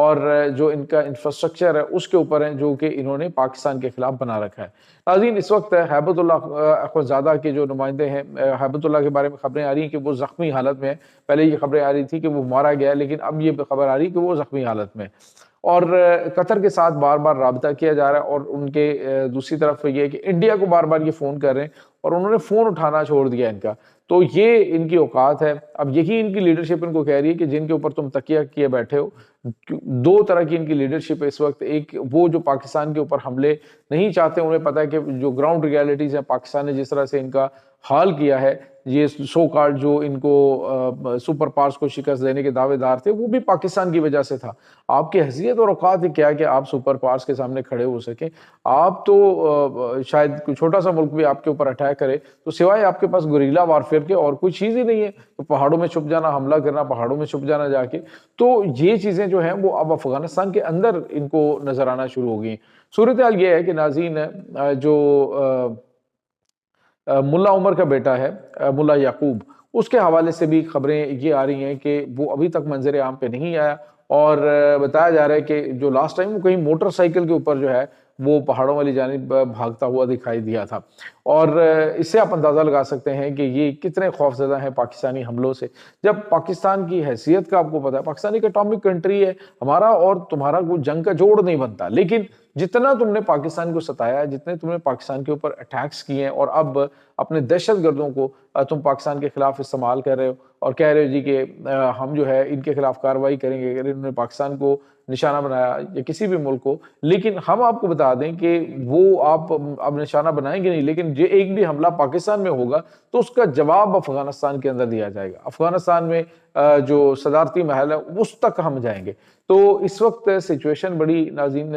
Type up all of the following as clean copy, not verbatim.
اور جو ان کا انفراسٹرکچر ہے اس کے اوپر ہیں جو کہ انہوں نے پاکستان کے خلاف بنا رکھا ہے۔ ناظرین، اس وقت ہیبت اللہ اخوندزادہ کے جو نمائندے ہیں، ہیبت اللہ کے بارے میں خبریں آ رہی ہیں کہ وہ زخمی حالت میں ہے۔ پہلے یہ خبریں آ رہی تھی کہ وہ مارا گیا ہے، لیکن اب یہ خبر آ رہی ہے کہ وہ زخمی حالت میں ہے۔ اور قطر کے ساتھ بار بار رابطہ کیا جا رہا ہے، اور ان کے دوسری طرف یہ ہے کہ انڈیا کو بار بار یہ فون کر رہے ہیں اور انہوں نے فون اٹھانا چھوڑ دیا ان کا۔ تو یہ ان کی اوقات ہے۔ اب یہی ان کی لیڈرشپ ان کو کہہ رہی ہے کہ جن کے اوپر تم تکیہ کیے بیٹھے ہو، دو طرح کی ان کی لیڈرشپ ہے اس وقت۔ ایک وہ جو پاکستان کے اوپر حملے نہیں چاہتے، انہیں پتہ ہے کہ جو گراؤنڈ ریالٹیز ہیں، پاکستان نے جس طرح سے ان کا حال کیا ہے، یہ سو کالڈ جو ان کو سپر پاورز کو شکست دینے کے دعوے دار تھے، وہ بھی پاکستان کی وجہ سے تھا۔ آپ کی حیثیت اور اوقات ہی کیا کہ آپ سپر پاورز کے سامنے کھڑے ہو سکیں؟ آپ تو شاید کوئی چھوٹا سا ملک بھی آپ کے اوپر اٹیک کرے تو سوائے آپ کے پاس گوریلا وارفیئر کے اور کوئی چیز ہی نہیں ہے۔ تو پہاڑوں میں چھپ جانا، حملہ کرنا، پہاڑوں میں چھپ جانا جا کے، تو یہ چیزیں جو ہیں وہ اب افغانستان کے اندر ان کو نظر آنا شروع ہو گئی۔ صورتحال یہ ہے کہ ناظرین، جو ملا عمر کا بیٹا ہے، ملا یعقوب، اس کے حوالے سے بھی خبریں یہ آ رہی ہیں کہ وہ ابھی تک منظر عام پہ نہیں آیا، اور بتایا جا رہا ہے کہ جو لاسٹ ٹائم وہ کہیں موٹر سائیکل کے اوپر جو ہے وہ پہاڑوں والی جانب بھاگتا ہوا دکھائی دیا تھا۔ اور اس سے آپ اندازہ لگا سکتے ہیں کہ یہ کتنے خوفزدہ ہیں پاکستانی حملوں سے۔ جب پاکستان کی حیثیت کا آپ کو پتا ہے، پاکستان ایک اٹامک کنٹری ہے، ہمارا اور تمہارا کوئی جنگ کا جوڑ نہیں بنتا، لیکن جتنا تم نے پاکستان کو ستایا، جتنے تم نے پاکستان کے اوپر اٹیکس کیے ہیں، اور اب اپنے دہشت گردوں کو تم پاکستان کے خلاف استعمال کر رہے ہو اور کہہ رہے ہو جی کہ ہم جو ہے ان کے خلاف کارروائی کریں گے اگر انہوں نے پاکستان کو نشانہ بنایا یا کسی بھی ملک کو۔ لیکن ہم آپ کو بتا دیں کہ وہ آپ اب نشانہ بنائیں گے نہیں، لیکن جو ایک بھی حملہ پاکستان میں ہوگا تو اس کا جواب افغانستان کے اندر دیا جائے گا۔ افغانستان میں جو صدارتی محل ہے اس تک ہم جائیں گے۔ تو اس وقت سچویشن بڑی ناظرین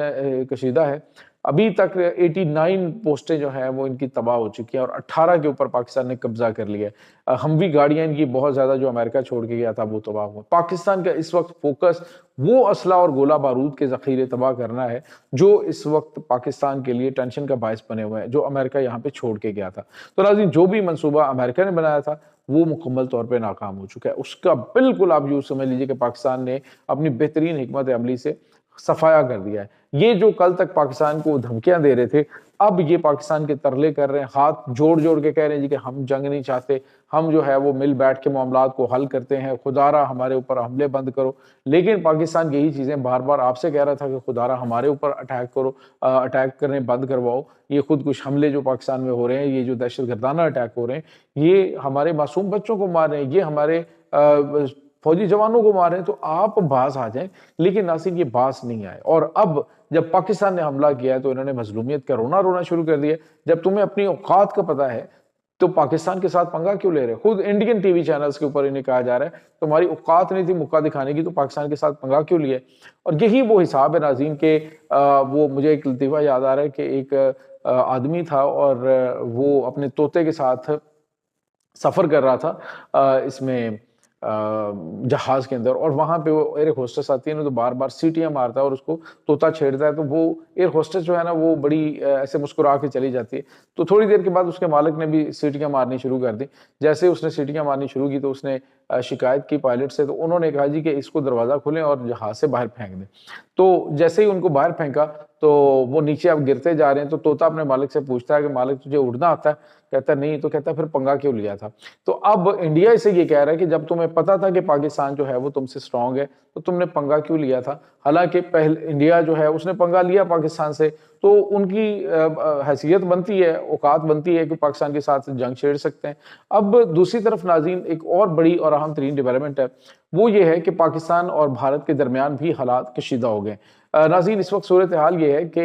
کشیدہ ہے۔ ابھی تک 89 پوسٹیں جو ہیں وہ ان کی تباہ ہو چکی ہیں، اور 18 کے اوپر پاکستان نے قبضہ کر لیا ہے۔ ہموی گاڑیاں ان کی بہت زیادہ جو امریکہ چھوڑ کے گیا تھا وہ تباہ ہوا۔ پاکستان کا اس وقت فوکس وہ اسلحہ اور گولہ بارود کے ذخیرے تباہ کرنا ہے جو اس وقت پاکستان کے لیے ٹینشن کا باعث بنے ہوئے ہیں، جو امریکہ یہاں پہ چھوڑ کے گیا تھا۔ تو ناظرین، جو بھی منصوبہ امریکہ نے بنایا تھا وہ مکمل طور پہ ناکام ہو چکا ہے۔ اس کا بالکل آپ یوں سمجھ لیجئے کہ پاکستان نے اپنی بہترین حکمت عملی سے صفایا کر دیا ہے۔ یہ جو کل تک پاکستان کو دھمکیاں دے رہے تھے، اب یہ پاکستان کے ترلے کر رہے ہیں، ہاتھ جوڑ جوڑ کے کہہ رہے ہیں جی کہ ہم جنگ نہیں چاہتے، ہم جو ہے وہ مل بیٹھ کے معاملات کو حل کرتے ہیں، خدا را ہمارے اوپر حملے بند کرو۔ لیکن پاکستان یہی چیزیں بار بار آپ سے کہہ رہا تھا کہ خدا را ہمارے اوپر اٹیک کرو، اٹیک کرنے بند کرواؤ۔ یہ خود کش حملے جو پاکستان میں ہو رہے ہیں، یہ جو دہشت گردانہ اٹیک ہو رہے ہیں، یہ ہمارے معصوم بچوں کو مار رہے ہیں، یہ ہمارے فوجی جوانوں کو مار رہے ہیں، تو آپ باز آ جائیں۔ لیکن ناصر، یہ باز نہیں آئے، اور اب جب پاکستان نے حملہ کیا ہے تو انہوں نے مظلومیت کا رونا شروع کر دیا۔ جب تمہیں اپنی اوقات کا پتہ ہے تو پاکستان کے ساتھ پنگا کیوں لے رہے؟ خود انڈین ٹی وی چینلز کے اوپر انہیں کہا جا رہا ہے تمہاری اوقات نہیں تھی مکہ دکھانے کی، تو پاکستان کے ساتھ پنگا کیوں لیا؟ اور یہی وہ حساب ہے ناظرین کہ وہ مجھے ایک لطیفہ یاد آ رہا ہے کہ ایک آدمی تھا اور وہ اپنے طوطے کے ساتھ سفر کر رہا تھا اس میں جہاز کے اندر، اور وہاں پہ وہ ایئر ہوسٹس آتی ہے نا تو بار بار سیٹیاں مارتا ہے اور اس کو طوطا چھیڑتا ہے، تو وہ ایئر ہوسٹس جو ہے نا وہ بڑی ایسے مسکرا کے چلی جاتی ہے۔ تو تھوڑی دیر کے بعد اس کے مالک نے بھی سیٹیاں مارنی شروع کر دی۔ جیسے اس نے سیٹیاں مارنی شروع کی تو اس نے شکایت کی پائلٹ سے، تو انہوں نے کہا جی کہ اس کو دروازہ کھولیں اور جہاز سے باہر پھینک دیں۔ تو جیسے ہی ان کو باہر پھینکا تو وہ نیچے اب گرتے جا رہے ہیں، تو طوطا اپنے مالک سے پوچھتا ہے کہ مالک تجھے اڑنا آتا ہے؟ کہتا ہے نہیں۔ تو کہتا ہے پھر پنگا کیوں لیا تھا؟ تو اب انڈیا اسے یہ کہہ رہا ہے کہ جب تمہیں پتا تھا کہ پاکستان جو ہے وہ تم سے سٹرونگ ہے تو تم نے پنگا کیوں لیا تھا؟ حالانکہ انڈیا جو ہے اس نے پنگا لیا پاکستان سے، تو ان کی حیثیت بنتی ہے، اوقات بنتی ہے کہ پاکستان کے ساتھ جنگ چھیڑ سکتے ہیں۔ اب دوسری طرف ناظرین، ایک اور بڑی اور اہم ترین ڈیولپمنٹ ہے، وہ یہ ہے کہ پاکستان اور بھارت کے درمیان بھی حالات کشیدہ ہو گئے۔ ناظرین، اس وقت صورتحال یہ ہے کہ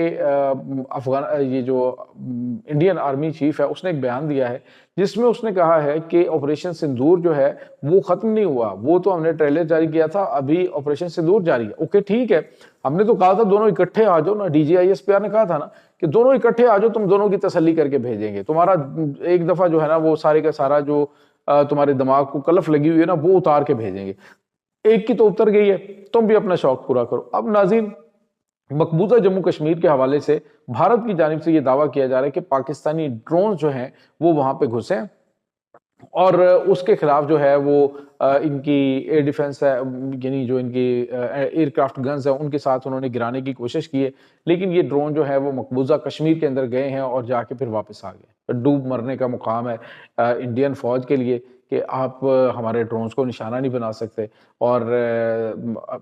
یہ جو انڈین آرمی چیف ہے اس نے ایک بیان دیا ہے جس میں اس نے کہا ہے کہ آپریشن سندور جو ہے وہ ختم نہیں ہوا، وہ تو ہم نے ٹریلر جاری کیا تھا، ابھی آپریشن سندور جاری ہے۔ اوکے ٹھیک ہے، ہم نے تو کہا تھا دونوں اکٹھے آ جاؤ نا، D G I S P R نے کہا تھا نا کہ دونوں اکٹھے آ جاؤ، تم دونوں کی تسلی کر کے بھیجیں گے، تمہارا ایک دفعہ جو ہے نا وہ سارے کا سارا جو تمہارے دماغ کو کلف لگی ہوئی ہے نا وہ اتار کے بھیجیں گے۔ ایک کی تو اتر گئی ہے، تم بھی اپنا شوق پورا کرو۔ اب ناظرین، مقبوضہ جموں کشمیر کے حوالے سے بھارت کی جانب سے یہ دعویٰ کیا جا رہا ہے کہ پاکستانی ڈرون جو ہیں وہ وہاں پہ گھسے ہیں اور اس کے خلاف جو ہے وہ ان کی ایئر ڈیفنس ہے، یعنی جو ان کی ایئر کرافٹ گنز ہیں ان کے ساتھ انہوں نے گرانے کی کوشش کی ہے، لیکن یہ ڈرون جو ہے وہ مقبوضہ کشمیر کے اندر گئے ہیں اور جا کے پھر واپس آ گئے۔ ڈوب مرنے کا مقام ہے انڈین فوج کے لیے کہ آپ ہمارے ڈرونز کو نشانہ نہیں بنا سکتے۔ اور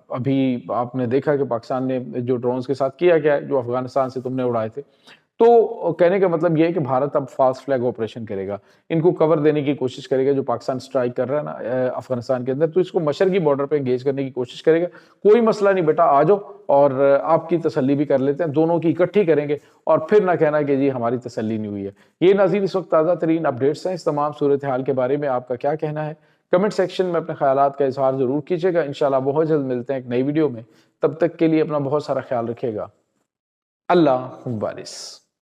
ابھی آپ نے دیکھا کہ پاکستان نے جو ڈرونز کے ساتھ کیا گیا ہے، جو افغانستان سے تم نے اڑائے تھے، تو کہنے کا مطلب یہ ہے کہ بھارت اب فالس فلیگ آپریشن کرے گا، ان کو کور دینے کی کوشش کرے گا۔ جو پاکستان سٹرائک کر رہا ہے نا افغانستان کے اندر، تو اس کو مشرقی بارڈر پہ انگیج کرنے کی کوشش کرے گا۔ کوئی مسئلہ نہیں بیٹا، آ جاؤ اور آپ کی تسلی بھی کر لیتے ہیں، دونوں کی اکٹھی کریں گے، اور پھر نہ کہنا کہ جی ہماری تسلی نہیں ہوئی ہے۔ یہ ناظرین اس وقت تازہ ترین اپڈیٹس ہیں۔ اس تمام صورتحال کے بارے میں آپ کا کیا کہنا ہے؟ کمنٹ سیکشن میں اپنے خیالات کا اظہار ضرور کیجیے گا۔ انشاءاللہ بہت جلد ملتے ہیں ایک نئی ویڈیو میں، تب تک کے لیے اپنا بہت سارا خیال رکھیے گا۔ اللہ حافظ۔